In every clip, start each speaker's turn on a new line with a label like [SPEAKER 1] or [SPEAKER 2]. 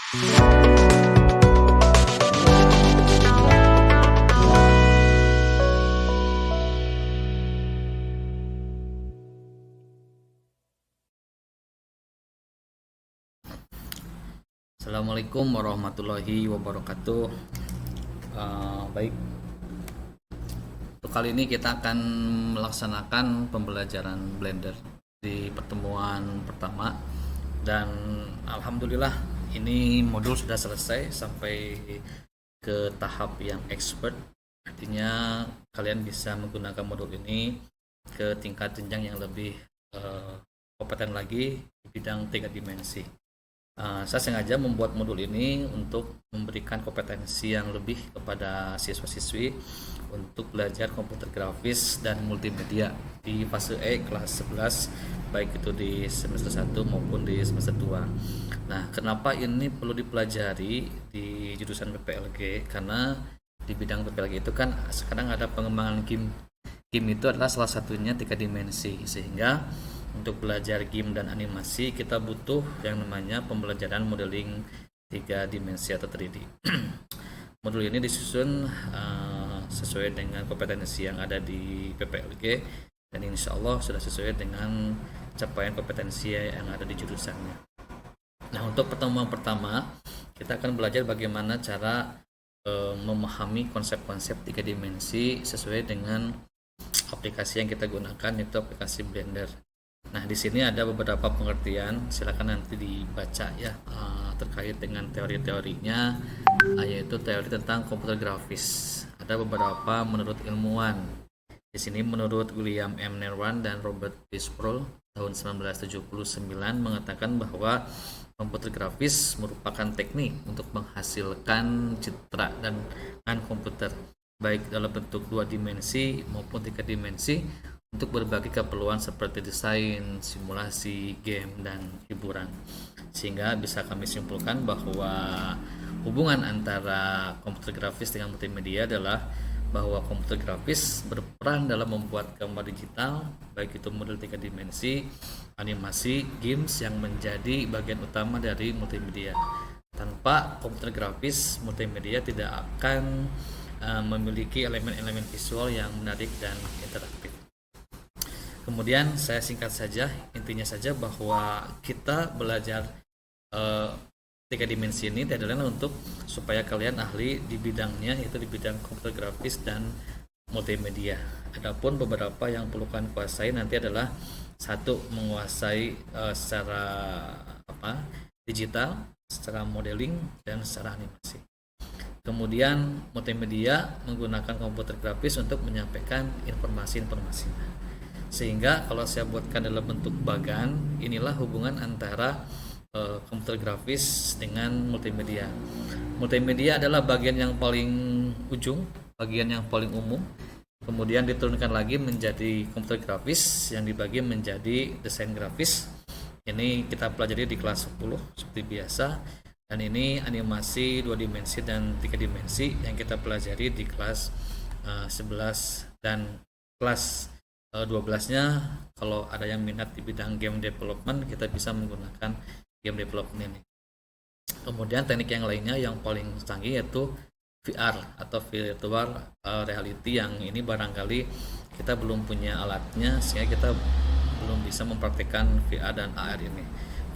[SPEAKER 1] Assalamualaikum warahmatullahi wabarakatuh. Baik, untuk kali ini kita akan melaksanakan pembelajaran Blender di pertemuan pertama, dan alhamdulillah ini modul sudah selesai sampai ke tahap yang expert. Artinya kalian bisa menggunakan modul ini ke tingkat jenjang yang lebih kompeten lagi di bidang 3 dimensi. Saya sengaja membuat modul ini untuk memberikan kompetensi yang lebih kepada siswa-siswi untuk belajar komputer grafis dan multimedia di fase E kelas 11, baik itu di semester 1 maupun di semester 2. Nah, kenapa ini perlu dipelajari di jurusan PPLG? Karena di bidang PPLG itu kan sekarang ada pengembangan game. Game itu adalah salah satunya 3 dimensi, sehingga untuk belajar game dan animasi kita butuh yang namanya pembelajaran modeling 3 dimensi atau 3D. Modul ini disusun sesuai dengan kompetensi yang ada di PPLG, dan insya Allah sudah sesuai dengan capaian kompetensi yang ada di jurusannya. Nah, untuk pertemuan pertama kita akan belajar bagaimana cara memahami konsep-konsep 3 dimensi sesuai dengan aplikasi yang kita gunakan, yaitu aplikasi Blender. Nah, di sini ada beberapa pengertian, silakan nanti dibaca ya terkait dengan teori-teorinya, yaitu teori tentang komputer grafis. Ada beberapa menurut ilmuwan. Di sini menurut William M. Nerwan dan Robert B. Sproul tahun 1979 mengatakan bahwa komputer grafis merupakan teknik untuk menghasilkan citra dan komputer, baik dalam bentuk 2 dimensi maupun 3 dimensi, untuk berbagai keperluan seperti desain, simulasi, game, dan hiburan. Sehingga bisa kami simpulkan bahwa hubungan antara komputer grafis dengan multimedia adalah bahwa komputer grafis berperan dalam membuat gambar digital, baik itu model 3 dimensi, animasi, games yang menjadi bagian utama dari multimedia. Tanpa komputer grafis, multimedia tidak akan memiliki elemen-elemen visual yang menarik dan interaktif. Kemudian saya singkat saja, intinya saja bahwa kita belajar 3 dimensi ini adalah untuk supaya kalian ahli di bidangnya, yaitu di bidang komputer grafis dan multimedia. Adapun beberapa yang perlu kalian kuasai nanti adalah satu, menguasai secara digital, secara modeling, dan secara animasi. Kemudian multimedia menggunakan komputer grafis untuk menyampaikan informasi-informasinya. Sehingga kalau saya buatkan dalam bentuk bagan, inilah hubungan antara komputer grafis dengan multimedia. Multimedia adalah bagian yang paling ujung, bagian yang paling umum, kemudian diturunkan lagi menjadi komputer grafis yang dibagi menjadi desain grafis. Ini kita pelajari di kelas 10 seperti biasa, dan ini animasi 2 dimensi dan 3 dimensi yang kita pelajari di kelas 11, dan kelas 12-nya kalau ada yang minat di bidang game development, kita bisa menggunakan game development ini. Kemudian teknik yang lainnya yang paling canggih yaitu VR atau virtual reality, yang ini barangkali kita belum punya alatnya sehingga kita belum bisa mempraktikkan VR dan AR ini.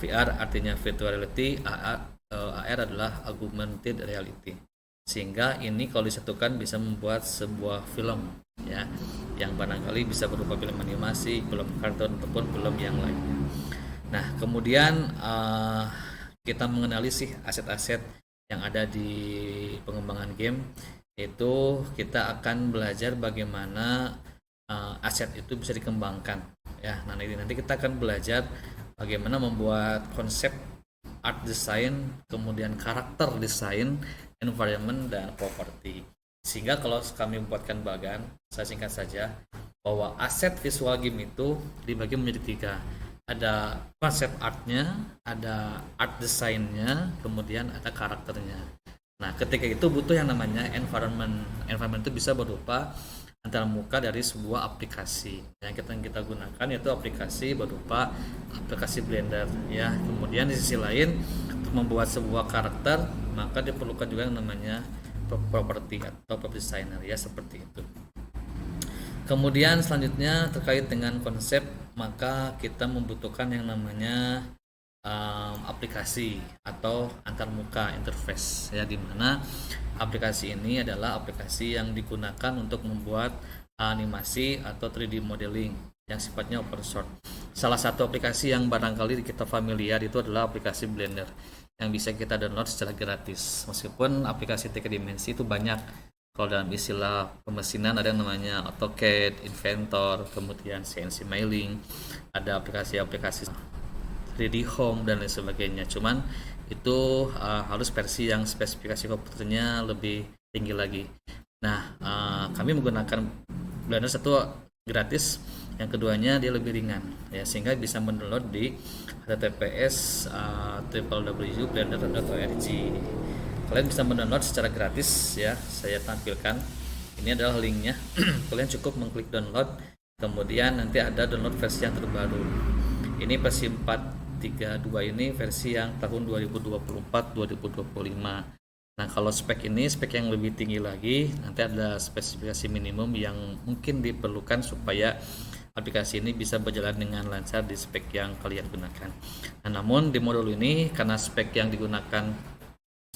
[SPEAKER 1] VR artinya virtual reality, AR adalah augmented reality. Sehingga ini kalau disatukan bisa membuat sebuah film ya, yang barangkali bisa berupa film animasi, film kartun, ataupun film yang lainnya. Nah, kemudian kita mengenali sih aset-aset yang ada di pengembangan game, yaitu kita akan belajar bagaimana aset itu bisa dikembangkan ya. Nah, nanti kita akan belajar bagaimana membuat konsep art design, kemudian karakter design, environment, dan property. Sehingga kalau kami membuatkan bagan, saya singkat saja bahwa aset visual game itu dibagi menjadi 3. Ada konsep artnya, ada art design-nya, kemudian ada karakternya. Nah, ketika itu butuh yang namanya environment. Environment itu bisa berupa antarmuka dari sebuah aplikasi. Yang kita gunakan yaitu aplikasi berupa aplikasi Blender ya. Kemudian di sisi lain untuk membuat sebuah karakter maka diperlukan juga yang namanya properti atau prop designer ya, seperti itu. Kemudian selanjutnya terkait dengan konsep, maka kita membutuhkan yang namanya aplikasi atau antarmuka interface ya, dimana aplikasi ini adalah aplikasi yang digunakan untuk membuat animasi atau 3D modeling yang sifatnya open source. Salah satu aplikasi yang barangkali kita familiar itu adalah aplikasi Blender yang bisa kita download secara gratis. Meskipun aplikasi 3 dimensi itu banyak, kalau dalam istilah pemesinan ada yang namanya AutoCAD, Inventor, kemudian CNC Milling, ada aplikasi-aplikasi 3D Home dan lain sebagainya. Cuman itu harus versi yang spesifikasi komputernya lebih tinggi lagi. Nah, kami menggunakan Blender satu gratis, yang keduanya dia lebih ringan ya, sehingga bisa mendownload di https www.blender.org. Kalian bisa mendownload secara gratis ya, saya tampilkan. Ini adalah linknya. Kalian cukup mengklik download, kemudian nanti ada download versi yang terbaru. Ini versi 4.32 ini versi yang tahun 2024-2025. Nah, kalau spek ini spek yang lebih tinggi lagi, nanti ada spesifikasi minimum yang mungkin diperlukan supaya aplikasi ini bisa berjalan dengan lancar di spek yang kalian gunakan. Nah, namun di modul ini karena spek yang digunakan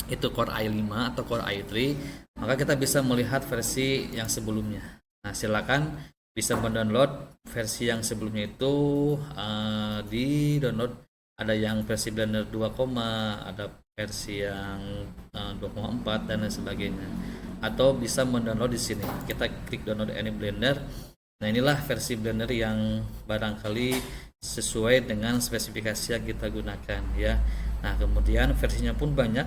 [SPEAKER 1] itu Core i5 atau Core i3, maka kita bisa melihat versi yang sebelumnya. Nah, silakan bisa mendownload versi yang sebelumnya itu di download. Ada yang versi Blender 2, ada versi yang 2,4 dan lain sebagainya. Atau bisa mendownload di sini. Kita klik download any Blender. Nah, inilah versi Blender yang barangkali sesuai dengan spesifikasi yang kita gunakan ya. Nah, kemudian versinya pun banyak.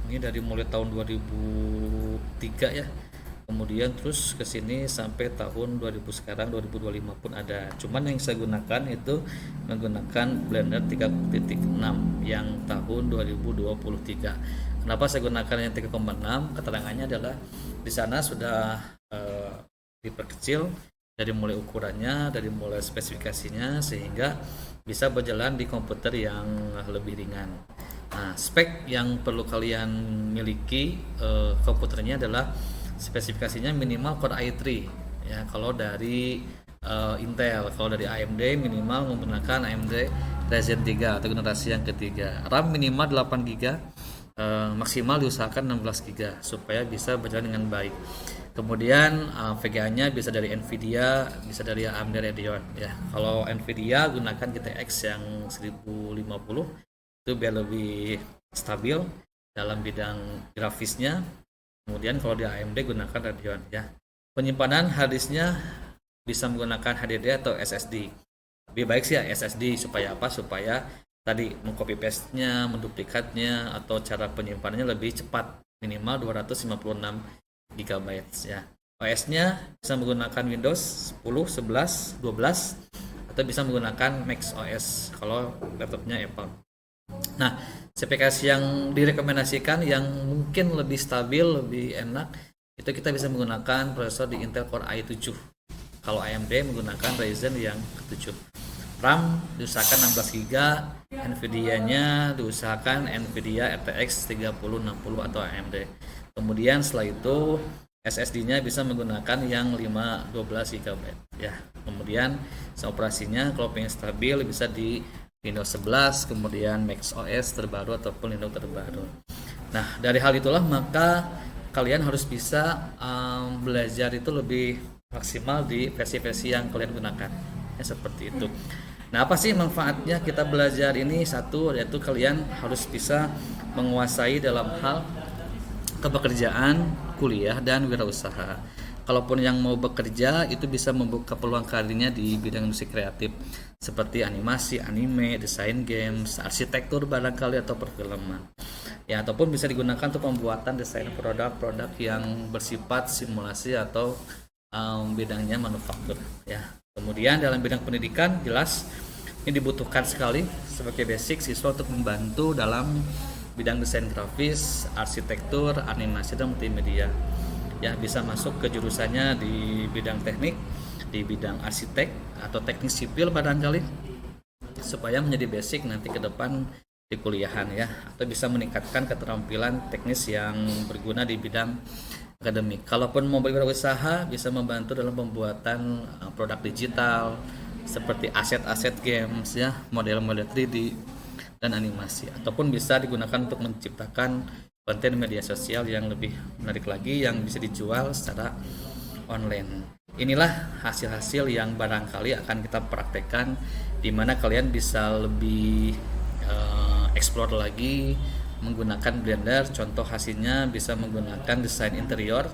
[SPEAKER 1] Ini dari mulai tahun 2003 ya. Kemudian terus ke sini sampai tahun 2000, sekarang 2025 pun ada. Cuman yang saya gunakan itu menggunakan Blender 3.6 yang tahun 2023. Kenapa saya gunakan yang 3,6? Keterangannya adalah di sana sudah diperkecil dari mulai ukurannya, dari mulai spesifikasinya, sehingga bisa berjalan di komputer yang lebih ringan. Nah, spek yang perlu kalian miliki komputernya adalah spesifikasinya minimal Core i3 ya, kalau dari Intel. Kalau dari AMD minimal menggunakan AMD Ryzen 3 atau generasi yang ketiga. RAM minimal 8 GB, maksimal diusahakan 16 GB supaya bisa berjalan dengan baik. Kemudian VGA-nya bisa dari Nvidia, bisa dari AMD Radeon ya. Kalau Nvidia gunakan GTX yang 1050 itu biar lebih stabil dalam bidang grafisnya. Kemudian kalau di AMD gunakan Radeon ya. Penyimpanan harddisknya bisa menggunakan HDD atau SSD. Lebih baik sih ya SSD, supaya apa? Supaya tadi mengcopy paste-nya, menduplikatnya, atau cara penyimpanannya lebih cepat, minimal 256 GB ya. OS-nya bisa menggunakan Windows 10, 11, 12 atau bisa menggunakan Mac OS kalau laptopnya Apple. Nah, spesifikasi yang direkomendasikan yang mungkin lebih stabil, lebih enak, itu kita bisa menggunakan prosesor di Intel Core i7. Kalau AMD menggunakan Ryzen yang ke-7. RAM diusahakan 16 GB, Nvidia-nya diusahakan Nvidia RTX 3060 atau AMD. Kemudian setelah itu SSD-nya bisa menggunakan yang 512 GB ya. Kemudian operasinya kalau pengen stabil bisa di Windows 11, kemudian Mac OS terbaru ataupun Linux terbaru. Nah, dari hal itulah maka kalian harus bisa belajar itu lebih maksimal di versi-versi yang kalian gunakan. Ya, seperti itu. Nah, apa sih manfaatnya kita belajar ini? Satu, yaitu kalian harus bisa menguasai dalam hal kepekerjaan, kuliah, dan wirausaha. Kalaupun yang mau bekerja itu bisa membuka peluang karirnya di bidang industri kreatif seperti animasi, anime, desain games, arsitektur barangkali atau perfilman. Ya, ataupun bisa digunakan untuk pembuatan desain produk-produk yang bersifat simulasi atau bidangnya manufaktur ya. Kemudian dalam bidang pendidikan jelas ini dibutuhkan sekali sebagai basic siswa untuk membantu dalam bidang desain grafis, arsitektur, animasi, dan multimedia. ya bisa masuk ke jurusannya di bidang teknik, di bidang arsitek atau teknik sipil barangkali, supaya menjadi basic nanti ke depan di kuliahan ya, atau bisa meningkatkan keterampilan teknis yang berguna di bidang akademik. Kalaupun mau berwirausaha, bisa membantu dalam pembuatan produk digital seperti aset-aset games ya, model-model 3D dan animasi, ataupun bisa digunakan untuk menciptakan konten media sosial yang lebih menarik lagi yang bisa dijual secara online. Inilah hasil-hasil yang barangkali akan kita praktekkan, di mana kalian bisa lebih explore lagi menggunakan Blender. Contoh hasilnya bisa menggunakan desain interior.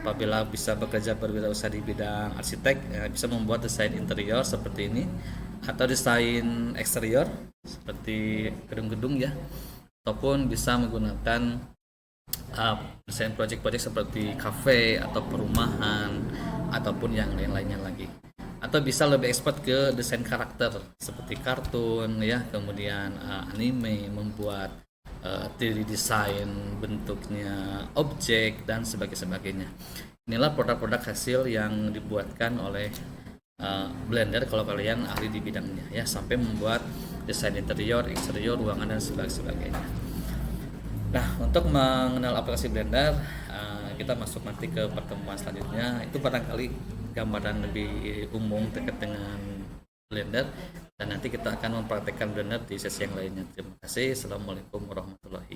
[SPEAKER 1] Apabila bisa bekerja berwirausaha di bidang arsitek, ya, bisa membuat desain interior seperti ini, atau desain eksterior seperti gedung-gedung ya, ataupun bisa menggunakan desain project-project seperti kafe atau perumahan ataupun yang lain-lainnya lagi. Atau bisa lebih expert ke desain karakter seperti kartun ya, kemudian anime, membuat 3D desain bentuknya objek dan sebagainya. Inilah produk-produk hasil yang dibuatkan oleh Blender kalau kalian ahli di bidangnya ya, sampai membuat desain interior, eksterior, ruangan dan sebagainya. Nah, untuk mengenal aplikasi Blender, kita masuk nanti ke pertemuan selanjutnya. Itu barangkali gambaran lebih umum terkait dengan Blender, dan nanti kita akan mempraktekkan Blender di sesi yang lainnya. Terima kasih. Assalamualaikum warahmatullahi